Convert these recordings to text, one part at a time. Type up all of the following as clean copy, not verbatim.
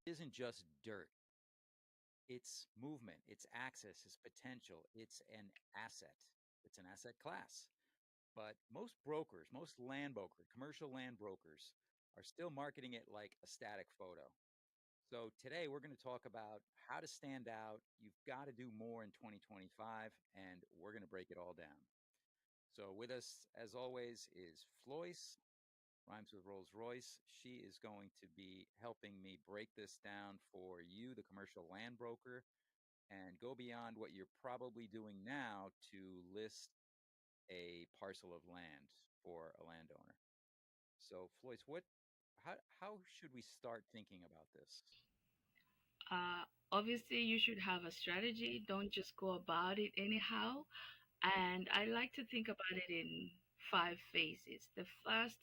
isn't just dirt, it's movement, it's access, it's potential, it's an asset, it's an asset class. But most brokers, most land brokers, commercial land brokers, are still marketing it like a static photo. So today we're going to talk about how to stand out. You've got to do more in 2025, and we're going to break it all down. So with us, as always, is Floyce, rhymes with Rolls Royce. She is going to be helping me break this down for you, the commercial land broker, and go beyond what you're probably doing now to list a parcel of land for a landowner. So, Floyce, how should we start thinking about this? Uh, Obviously, you should have a strategy. Don't just go about it anyhow. And I like to think about it in five phases. The first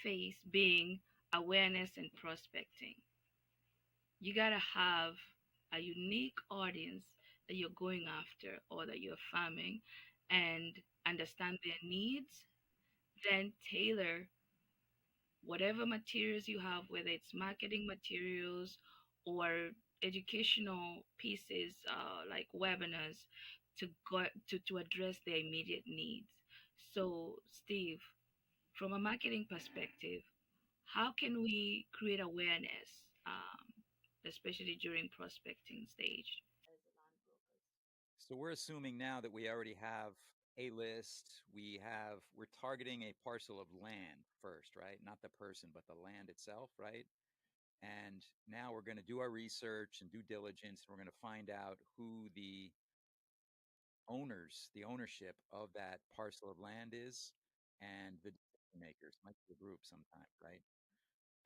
phase being awareness and prospecting. You got to have a unique audience that you're going after or that you're farming and understand their needs, then tailor whatever materials you have, whether it's marketing materials or educational pieces like webinars to address their immediate needs. So, Steve, from a marketing perspective, how can we create awareness, especially during prospecting stage? So we're assuming now that we already have a list. We're targeting a parcel of land first, right? Not the person, but the land itself, right? And now we're going to do our research and due diligence. And we're going to find out who the ownership of that parcel of land is, and the decision makers, might be a group sometimes, right?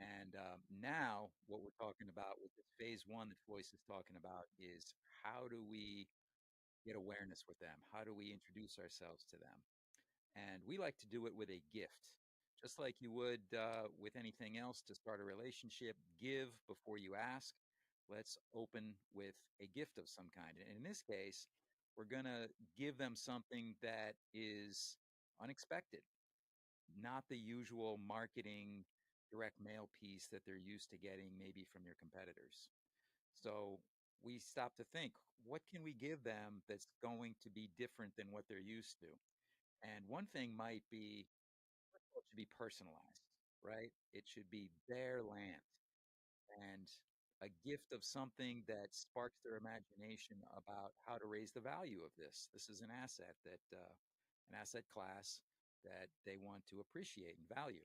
And now what we're talking about with this phase one that Floyce is talking about is how do we get awareness with them? How do we introduce ourselves to them? And we like to do it with a gift, just like you would with anything else to start a relationship. Give before you ask. Let's open with a gift of some kind. And in this case, we're going to give them something that is unexpected, not the usual marketing direct mail piece that they're used to getting maybe from your competitors. So we stop to think, what can we give them that's going to be different than what they're used to? And one thing might be, first of all, it should be personalized, right? It should be their land and a gift of something that sparks their imagination about how to raise the value of this. This is an asset class that they want to appreciate and value.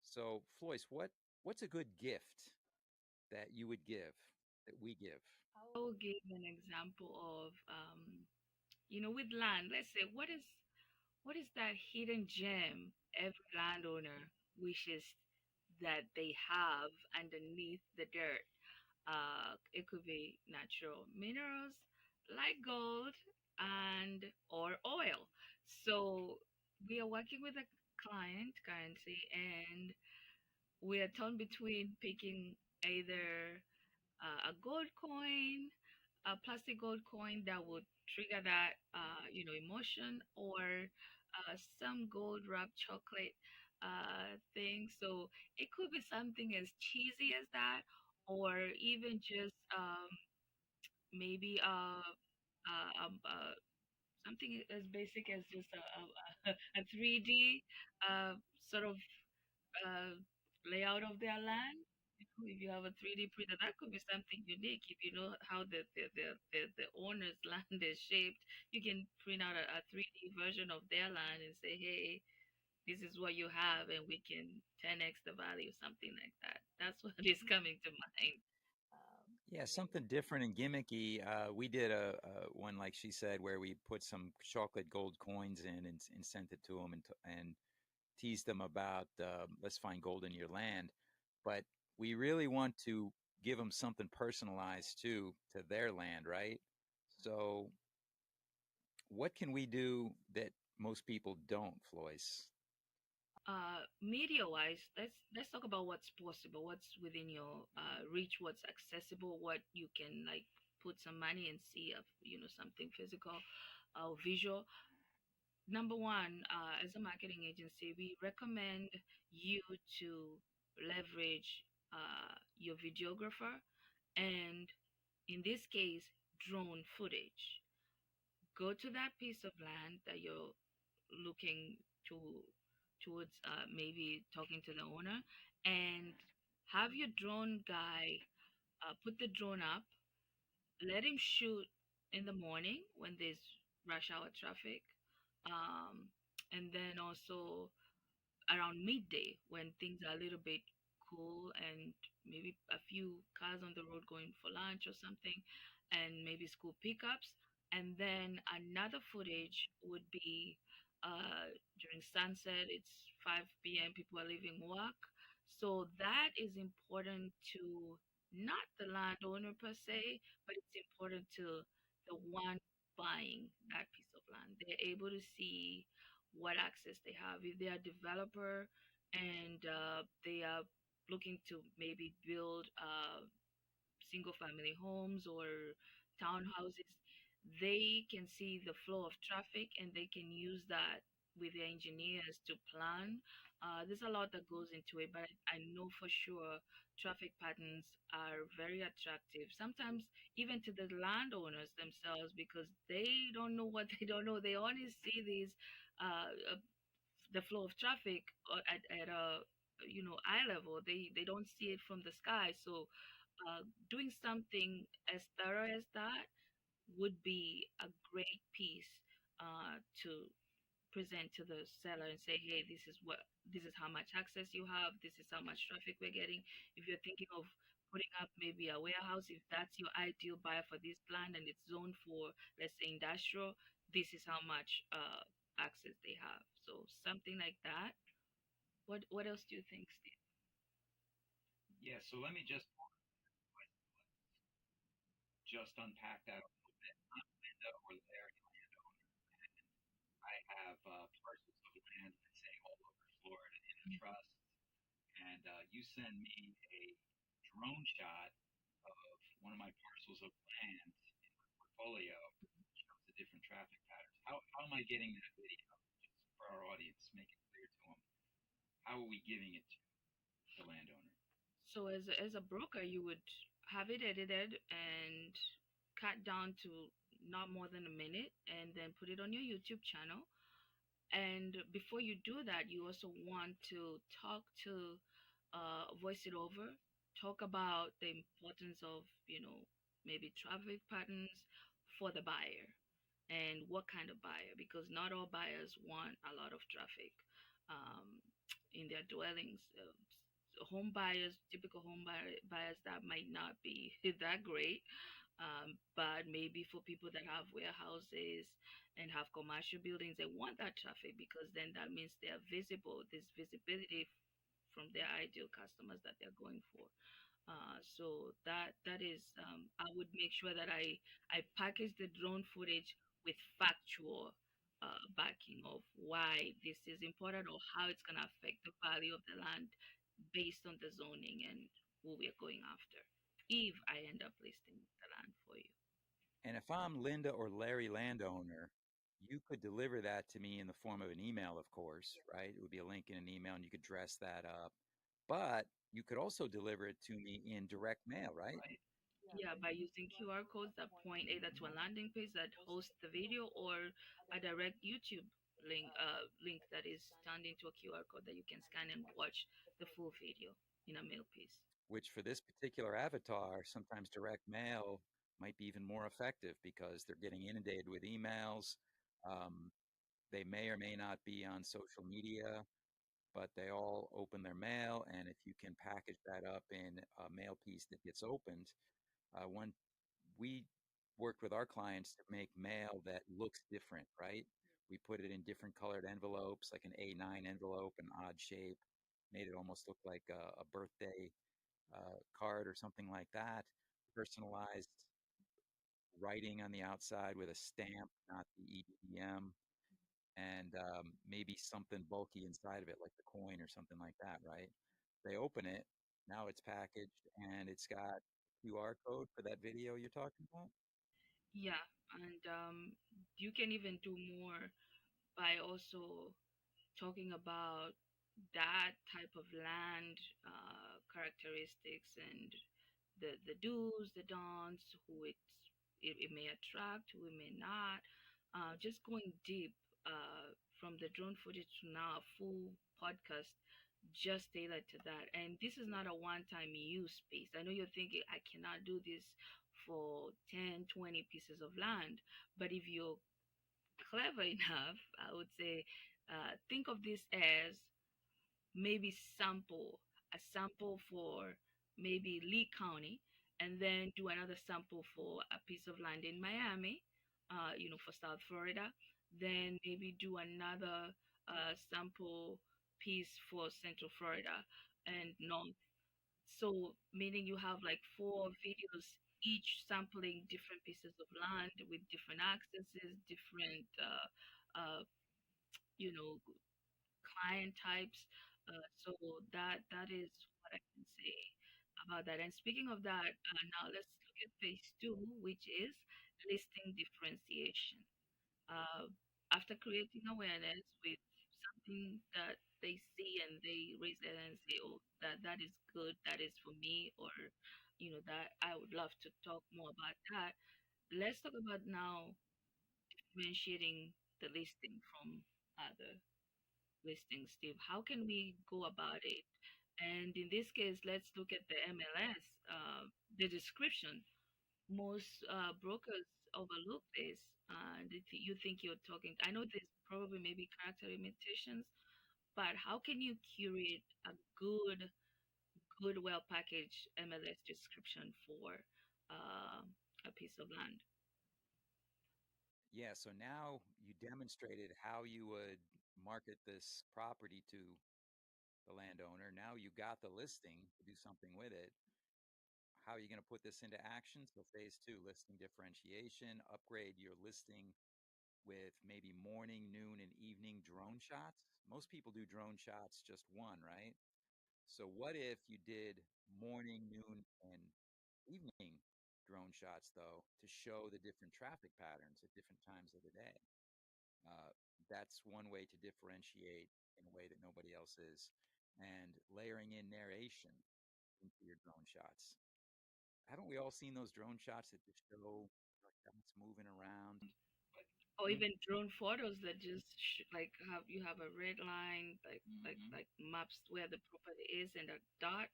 So, Floyce, what's a good gift that you would give, that we give? I will give an example of, with land. Let's say, what is that hidden gem every landowner wishes that they have underneath the dirt? It could be natural minerals like gold and or oil. So we are working with a client currently, and we are torn between picking either a gold coin, a plastic gold coin that would trigger that emotion, or some gold wrapped chocolate thing. So it could be something as cheesy as that, or even just maybe something as basic as just a 3D sort of uh, layout of their land. If you have a 3D printer, that could be something unique. If you know how the owner's land is shaped, you can print out a 3D version of their land and say, hey, this is what you have, and we can 10x the value, something like that. That's what is coming to mind. Yeah, something different and gimmicky. We did a one like she said, where we put some chocolate gold coins in and sent it to them and teased them about let's find gold in your land. But we really want to give them something personalized too to their land, right? So, what can we do that most people don't, Floyce? Media wise, let's talk about what's possible, what's within your reach, what's accessible, what you can like put some money and see of something physical or visual. Number one, as a marketing agency, we recommend you to leverage your videographer And in this case, drone footage. Go to that piece of land that you're looking to towards, maybe talking to the owner, and have your drone guy put the drone up, let him shoot in the morning when there's rush hour traffic, um, and then also around midday when things are a little bit cool and maybe a few cars on the road going for lunch or something, and maybe school pickups. And then another footage would be during sunset. It's 5 p.m. People are leaving work. So that is important to not the landowner per se, but it's important to the one buying that piece of land. They're able to see what access they have. If they are a developer and they are looking to maybe build single family homes or townhouses, they can see the flow of traffic and they can use that with their engineers to plan. There's a lot that goes into it, but I know for sure traffic patterns are very attractive. Sometimes even to the landowners themselves because they don't know what they don't know. They only see these the flow of traffic at a eye level. They don't see it from the sky. So doing something as thorough as that would be a great piece to present to the seller and say, hey, this is how much access you have, this is how much traffic we're getting. If you're thinking of putting up maybe a warehouse, if that's your ideal buyer for this land and it's zoned for, let's say, industrial, this is how much access they have. So something like that. What else do you think, Steve? Yeah, so let me just unpack that a little bit. I'm Linda or Larry. I have parcels of land, let's say, all over Florida in a trust, and you send me a drone shot of one of my parcels of land in my portfolio, shows the different traffic patterns. How am I getting that video? Just for our audience, make it clear to them. How are we giving it to the landowner? So as a broker, you would have it edited and cut down to not more than a minute, and then put it on your YouTube channel. And before you do that, you also want to talk to, voice it over, talk about the importance of, maybe traffic patterns for the buyer and what kind of buyer, because not all buyers want a lot of traffic um, in their dwellings. Home buyers, typical buyers that might not be that great, but maybe for people that have warehouses and have commercial buildings, they want that traffic because then that means they are visible. There's visibility from their ideal customers that they're going for. So that is, I would make sure that I package the drone footage with factual backing of why this is important or how it's going to affect the value of the land based on the zoning and who we're going after. If I end up listing the land for you. And if I'm Linda or Larry landowner, you could deliver that to me in the form of an email, of course, right? It would be a link in an email and you could dress that up. But you could also deliver it to me in direct mail, right? Yeah, by using QR codes that point either to a landing page that hosts the video or a direct YouTube link that is turned into a QR code that you can scan and watch the full video in a mail piece. Which for this particular avatar, sometimes direct mail might be even more effective because they're getting inundated with emails. Um, they may or may not be on social media, but they all open their mail. And if you can package that up in a mail piece that gets opened, one we worked with our clients to make mail that looks different, right? We put it in different colored envelopes, like an A9 envelope, an odd shape, made it almost look like a birthday card or something like that. Personalized writing on the outside with a stamp, not the EDM, and maybe something bulky inside of it, like the coin or something like that, right? They open it, now it's packaged, and it's got QR code for that video you're talking about. Yeah, and you can even do more by also talking about that type of land characteristics and the do's, the don'ts, it may attract, who it may not. Just going deep from the drone footage to now a full podcast just tailored to that. And this is not a one-time use space. I know you're thinking I cannot do this for 10, 20 pieces of land, but if you're clever enough, I would say, think of this as maybe a sample for maybe Lee County, and then do another sample for a piece of land in Miami, for South Florida. Then maybe do another sample piece for Central Florida and North. So, meaning you have like four videos, each sampling different pieces of land with different accesses, different, you know, client types. So that is what I can say about that. And speaking of that, now let's look at phase two, which is listing differentiation. Uh, After creating awareness with something that they see and they raise their hand and say, "Oh, that is good. That is for me," or that I would love to talk more about that. Let's talk about now differentiating the listing from other listings, Steve. How can we go about it? And in this case, let's look at the MLS, the description. Most brokers overlook this. You think you're talking. I know there's probably maybe character limitations, but how can you curate a good, well packaged MLS description for uh, a piece of land? Yeah, so now you demonstrated how you would market this property to the landowner. Now you got the listing to do something with it. How are you going to put this into action? So, phase two, listing differentiation, upgrade your listing with maybe morning, noon, and evening drone shots. Most people do drone shots just one, right? So, what if you did morning, noon, and evening drone shots, though, to show the different traffic patterns at different times of the day? Uh, that's one way to differentiate in a way that nobody else is. And layering in narration into your drone shots. Haven't we all seen those drone shots that just show like dots moving around? Or Hmm? even drone photos that just like have a red line, like maps where the property is and a dot.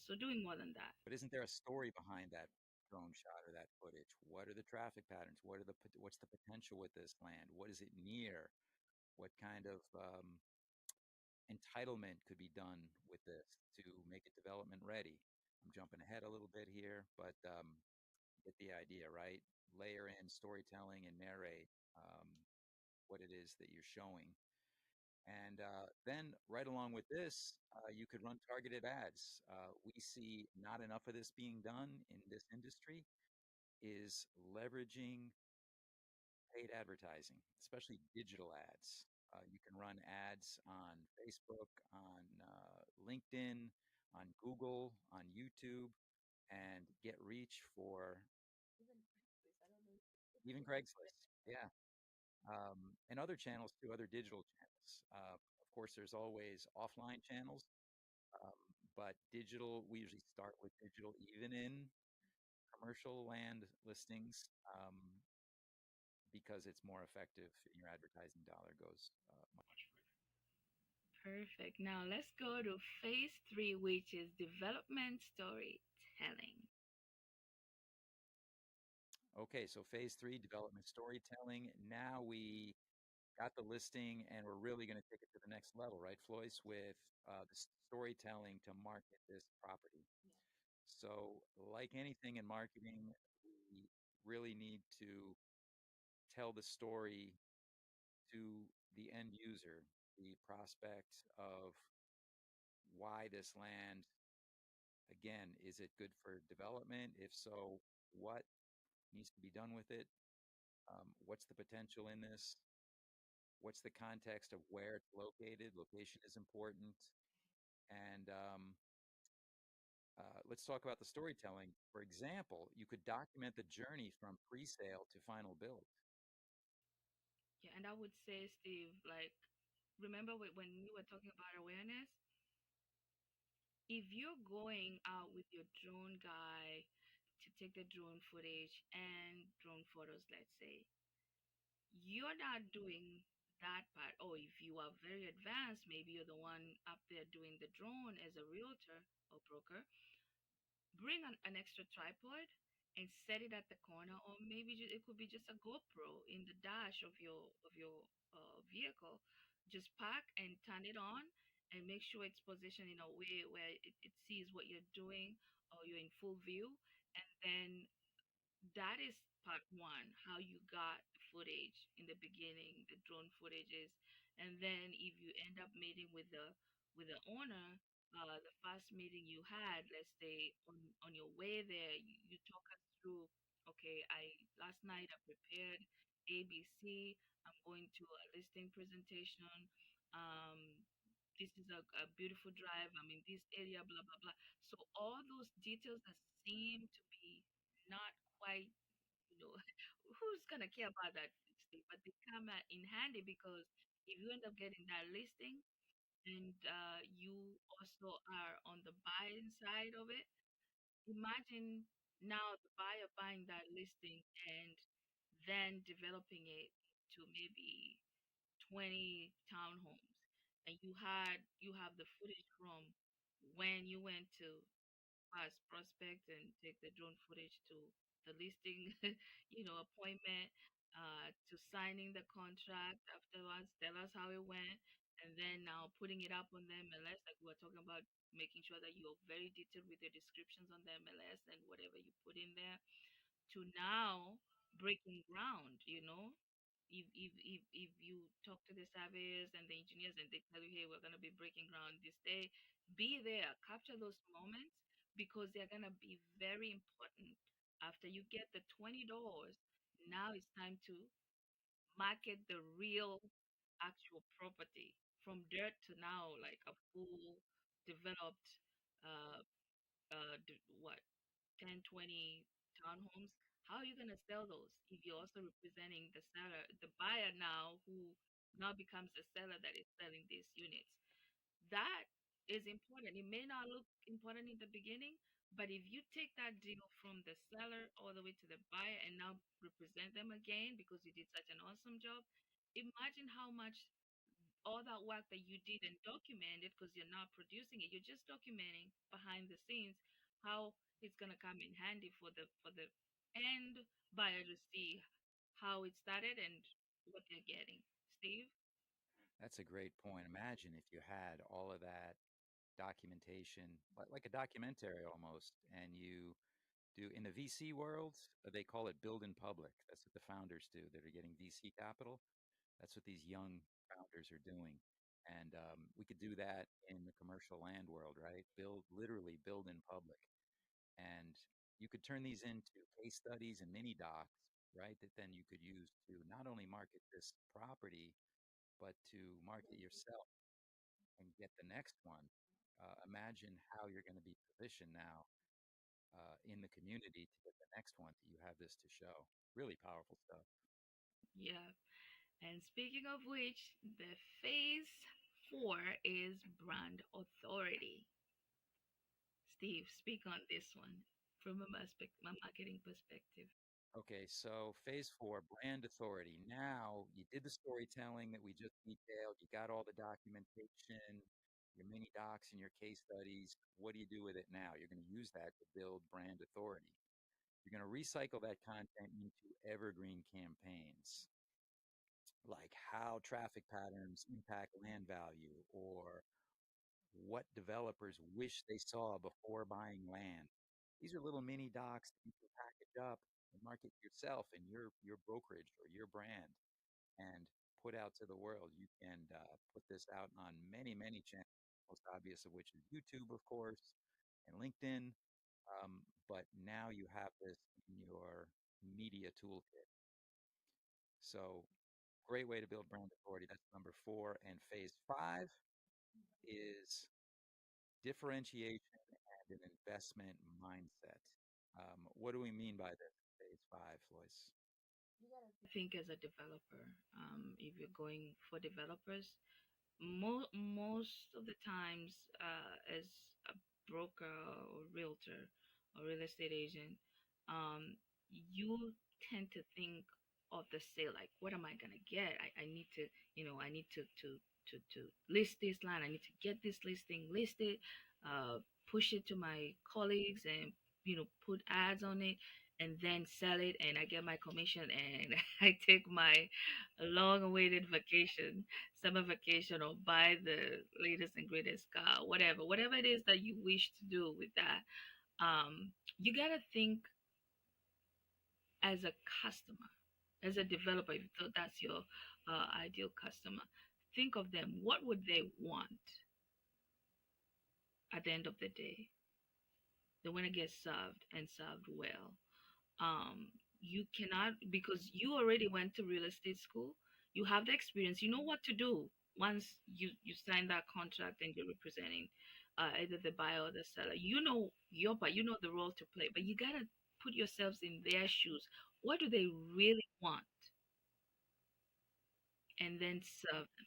So doing more than that. But isn't there a story behind that drone shot or that footage? What are the traffic patterns? What's the potential with this land? What is it near? What kind of entitlement could be done with this to make it development ready? I'm jumping ahead a little bit here, but get the idea, right? Layer in storytelling and narrate what it is that you're showing. And then, right along with this, you could run targeted ads. We see not enough of this being done in this industry is leveraging paid advertising, especially digital ads. You can run ads on Facebook, on LinkedIn, on Google, on YouTube, and get reach for even Craigslist. Yeah. And other channels too, other digital channels. Of course, there's always offline channels, um, but digital, we usually start with digital, even in commercial land listings, because it's more effective and your advertising dollar goes much Perfect. Now let's go to phase three, which is development storytelling. further. Okay, so phase three, development storytelling. Now we got the listing and we're really going to take it to the next level, right, Floyce, with the storytelling to market this property. So, like anything in marketing, we really need to tell the story to the end user, the prospect of why this land, again, is it good for development? If so, what needs to be done with it? What's the potential in this? What's the context of where it's located? Location is important. And let's talk about the storytelling. For example, you could document the journey from pre sale to final build. Yeah, and I would say, Steve, like, remember when we were talking about awareness? if you're going out with your drone guy to take the drone footage and drone photos, let's say, you're not doing that part. Or if you are very advanced, maybe you're the one up there doing the drone as a realtor or broker, bring an extra tripod and set it at the corner, or maybe it could be just a GoPro in the dash of your vehicle. Just park and turn it on and make sure it's positioned in a way where it sees what you're doing or you're in full view. And then that is part one, how you got the footage in the beginning, the drone footages. And then if you end up meeting with the owner, the first meeting you had, let's say on your way there, you talk us through, okay, I last night I prepared ABC. I'm going to a listing presentation. This is a beautiful drive. I'm in this area, blah blah blah. So all those details that seem to be not quite, you know, who's gonna care about that listing? But they come in handy because if you end up getting that listing and you also are on the buying side of it, imagine now the buyer buying that listing and then developing it to maybe 20 townhomes, and you have the footage from when you went to as prospect and take the drone footage to the listing, appointment, to signing the contract afterwards. Tell us how it went, and then now putting it up on the MLS, like we were talking about, making sure that you're very detailed with the descriptions on the MLS and whatever you put in there, to now breaking ground, if you talk to the surveyors and the engineers and they tell you, hey, we're going to be breaking ground this day, be there, capture those moments, because they're going to be very important. After you get the $20, now it's time to market the real actual property, from dirt to now like a full developed, uh, what, 10, 20 townhomes. How are you going to sell those if you're also representing the seller, the buyer now, who now becomes the seller that is selling these units? That is important. It may not look important in the beginning, but if you take that deal from the seller all the way to the buyer and now represent them again because you did such an awesome job, imagine how much all that work that you did and documented, because you're not producing it, you're just documenting behind the scenes, how it's going to come in handy for the end buyer to see how it started and what they're getting. Steve? That's a great point. Imagine if you had all of that documentation, like a documentary almost, and you do in the VC world, they call it build in public. That's what the founders do that are getting VC capital. That's what these young founders are doing. And we could do that in the commercial land world, right? Literally build in public. And you could turn these into case studies and mini docs, right? That then you could use to not only market this property, but to market yourself and get the next one. Imagine how you're going to be positioned now in the community to get the next one that you have this to show. Really powerful stuff. Yeah. And speaking of which, the phase 4 is brand authority. Steve, speak on this one from a marketing perspective. Okay, so phase four, brand authority. Now you did the storytelling that we just detailed. You got all the documentation, your mini docs and your case studies. What do you do with it now? You're going to use that to build brand authority. You're going to recycle that content into evergreen campaigns, like how traffic patterns impact land value, or what developers wish they saw before buying land. These are little mini docs that you can package up and market yourself and your brokerage or your brand and put out to the world. You can put this out on many channels, most obvious of which is YouTube, of course, and LinkedIn. But now you have this in your media toolkit. So great way to build brand authority. That's number four. And phase five is differentiation and an investment mindset. What do we mean by this? Phase five, Lois. I think as a developer, if you're going for developers, most of the times, as a broker or realtor or real estate agent, um, you tend to think of the sale like, what am I gonna get? I need to, I need to list this line. I need to get this listing listed, uh, push it to my colleagues, and put ads on it, and then sell it, and I get my commission, and I take my long-awaited vacation, summer vacation, or buy the latest and greatest car, whatever it is that you wish to do with that. You gotta think as a customer, as a developer. If you thought that's your ideal customer, think of them. What would they want at the end of the day? They want to get served and served well. um you cannot, because you already went to real estate school. You have the experience. You know what to do once you sign that contract and you're representing either the buyer or the seller. You know your part. You know the role to play, but you gotta put yourselves in their shoes. What do they really want? And then serve them.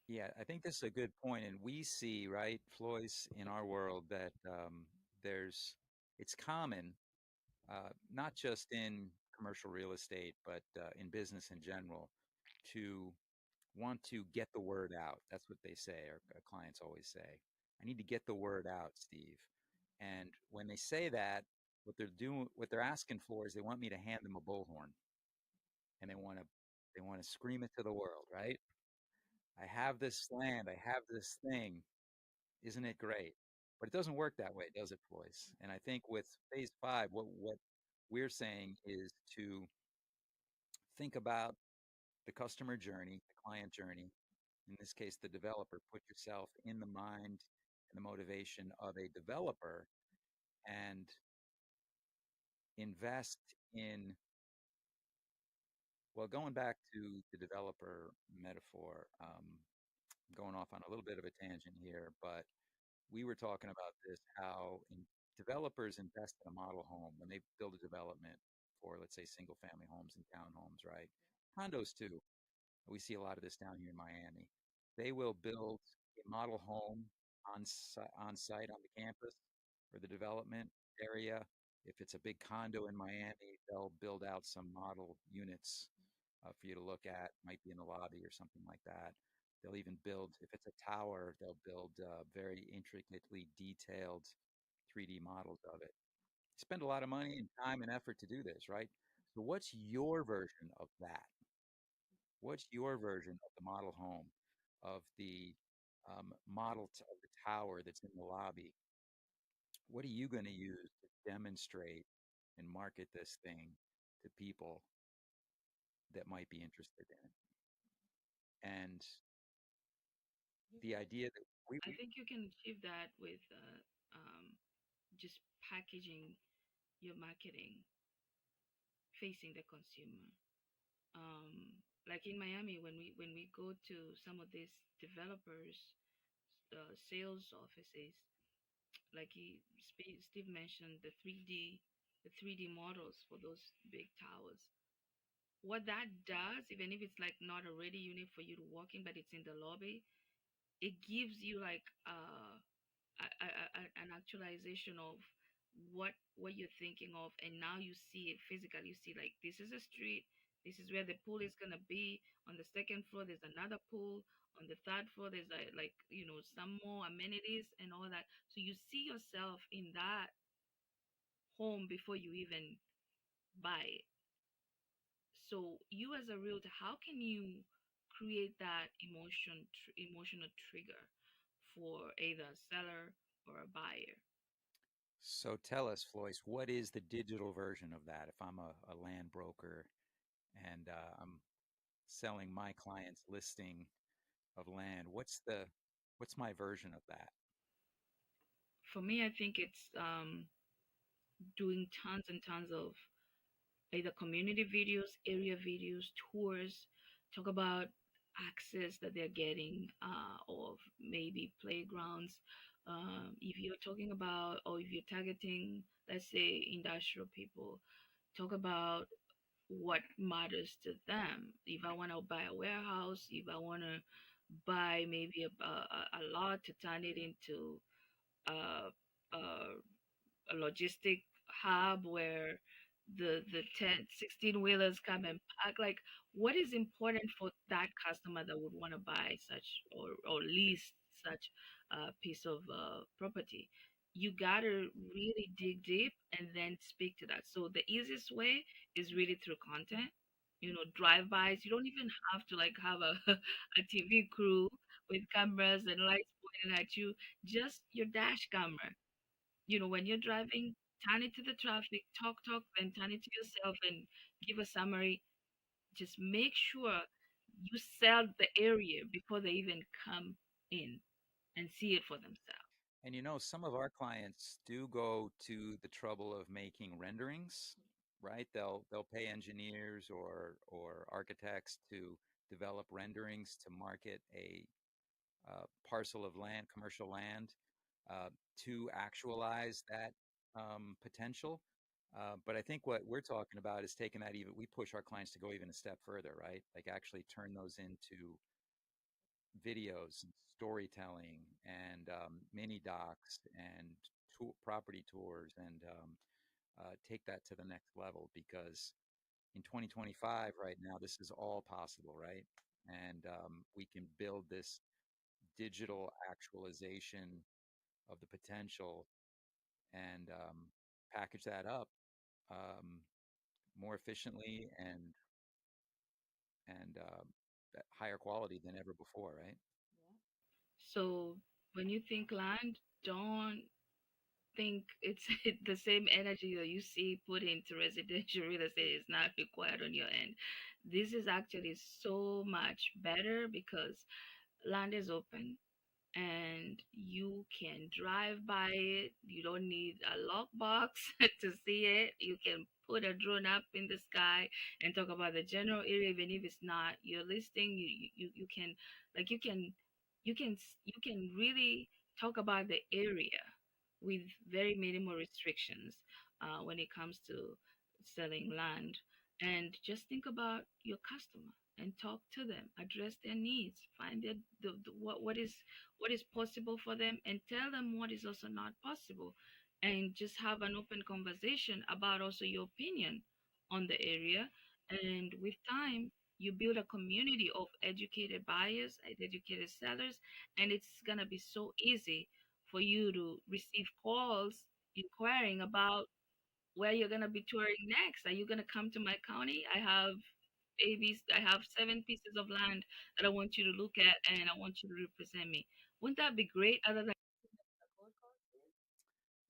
Yeah, I think this is a good point, and we see, right, Floyce, in our world that there's it's common, not just in commercial real estate, but in business in general, to want to get the word out. That's what they say, or clients always say. I need to get the word out, Steve. And when they say that, what they're asking for is they want me to hand them a bullhorn, and they want to scream it to the world, right? I have this land, I have this thing. Isn't it great? But it doesn't work that way, does it, Floyce? And I think with phase five, what we're saying is to think about the customer journey, the client journey, in this case, the developer. Put yourself in the mind and the motivation of a developer and invest in, well, going back to the developer metaphor, going off on a little bit of a tangent here, but we were talking about this, how developers invest in a model home when they build a development for, let's say, single family homes and townhomes, right? Condos too. We see a lot of this down here in Miami. They will build a model home on site on the campus for the development area. If it's a big condo in Miami, they'll build out some model units for you to look at. Might be in the lobby or something like that. They'll even build, if it's a tower, they'll build very intricately detailed 3D models of it. Spend a lot of money and time and effort to do this, right? So, what's your version of that? What's your version of the model home, of the of the tower that's in the lobby? What are you going to use to demonstrate and market this thing to people that might be interested in it? And the idea that I think you can achieve that with just packaging your marketing facing the consumer. Like in Miami, when we go to some of these developers, sales offices, like Steve mentioned, the 3D models for those big towers. What that does, even if it's like not a ready unit for you to walk in, but it's in the lobby, it gives you like an actualization of what you're thinking of, and now you see it physically. You see like, this is a street, this is where the pool is going to be. On the second floor there's another pool. On the third floor there's like, some more amenities and all that. So you see yourself in that home before you even buy it. So you as a realtor, how can you create that emotional trigger for either a seller or a buyer? So tell us, Floyce, what is the digital version of that? If I'm a land broker and I'm selling my client's listing of land, what's my version of that? For me, I think it's doing tons and tons of either community videos, area videos, tours, talk about access that they're getting, of maybe playgrounds. If you're talking about, or if you're targeting, let's say, industrial people, talk about what matters to them. If I want to buy a warehouse, if I want to buy maybe a lot to turn it into uh, a logistic hub where the 10, 16 wheelers come and pack, like what is important for that customer that would want to buy such or lease such a piece of property. You gotta really dig deep and then speak to that. So the easiest way is really through content, drive-bys. You don't even have to like have a TV crew with cameras and lights pointing at you. Just your dash camera. When you're driving, turn it to the traffic, talk, then turn it to yourself and give a summary. Just make sure you sell the area before they even come in and see it for themselves. And some of our clients do go to the trouble of making renderings, right? They'll pay engineers or architects to develop renderings to market a parcel of land, commercial land, uh, to actualize that potential. But I think what we're talking about is taking that even, we push our clients to go even a step further, right? Like actually turn those into videos and storytelling and mini docs and property tours and take that to the next level because in 2025 right now this is all possible, right? And we can build this digital actualization of the potential and package that up um, more efficiently and at higher quality than ever before, right? So when you think land, don't think it's the same energy that you see put into residential real estate is not required on your end. This is actually so much better because land is open and you can drive by it. You don't need a lockbox to see it. You can put a drone up in the sky and talk about the general area, even if it's not your listing. You can like you can really talk about the area with very minimal restrictions when it comes to selling land. And just think about your customer and talk to them, address their needs, find what is possible for them, and tell them what is also not possible, and just have an open conversation about also your opinion on the area. And with time, you build a community of educated buyers and educated sellers, and it's going to be so easy for you to receive calls inquiring about where you're going to be touring next. Are you going to come to my county? I have 7 pieces of land that I want you to look at, and I want you to represent me. Wouldn't that be great? Other than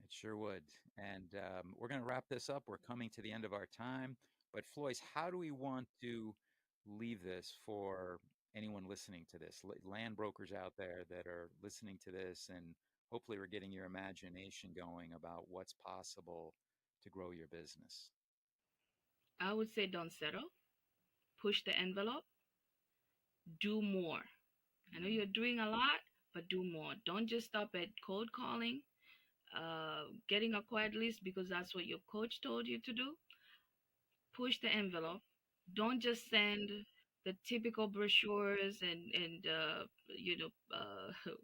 It sure would. And we're going to wrap this up. We're coming to the end of our time. But Floyce, how do we want to leave this for anyone listening to this? Land brokers out there that are listening to this, and hopefully we're getting your imagination going about what's possible to grow your business. I would say don't settle, push the envelope, do more. I know you're doing a lot, but do more. Don't just stop at cold calling, getting a quiet list because that's what your coach told you to do. Push the envelope. Don't just send the typical brochures and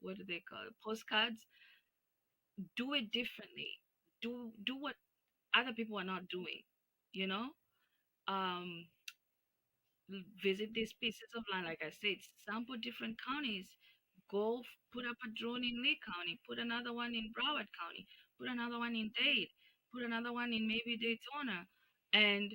what do they call it, postcards. Do it differently. Do what other people are not doing. You know, um, visit these pieces of land. Like I said, sample different counties. Put up a drone in Lee County. Put another one in Broward County. Put another one in Dade. Put another one in maybe Daytona, and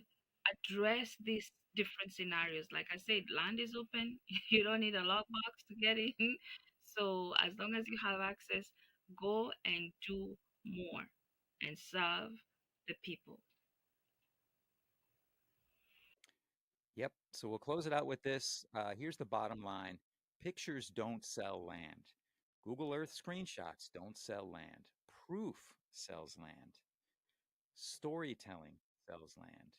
address these different scenarios. Like I said, land is open. You don't need a lockbox to get in. So as long as you have access, go and do more and serve the people. Yep. So we'll close it out with this. Here's the bottom line: pictures don't sell land. Google Earth screenshots don't sell land. Proof sells land. Storytelling sells land.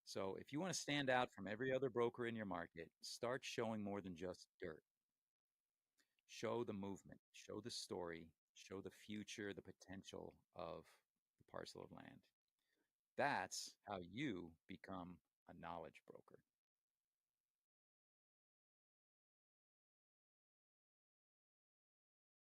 So if you want to stand out from every other broker in your market, start showing more than just dirt. Show the movement, show the story, show the future, the potential of the parcel of land. That's how you become a knowledge broker.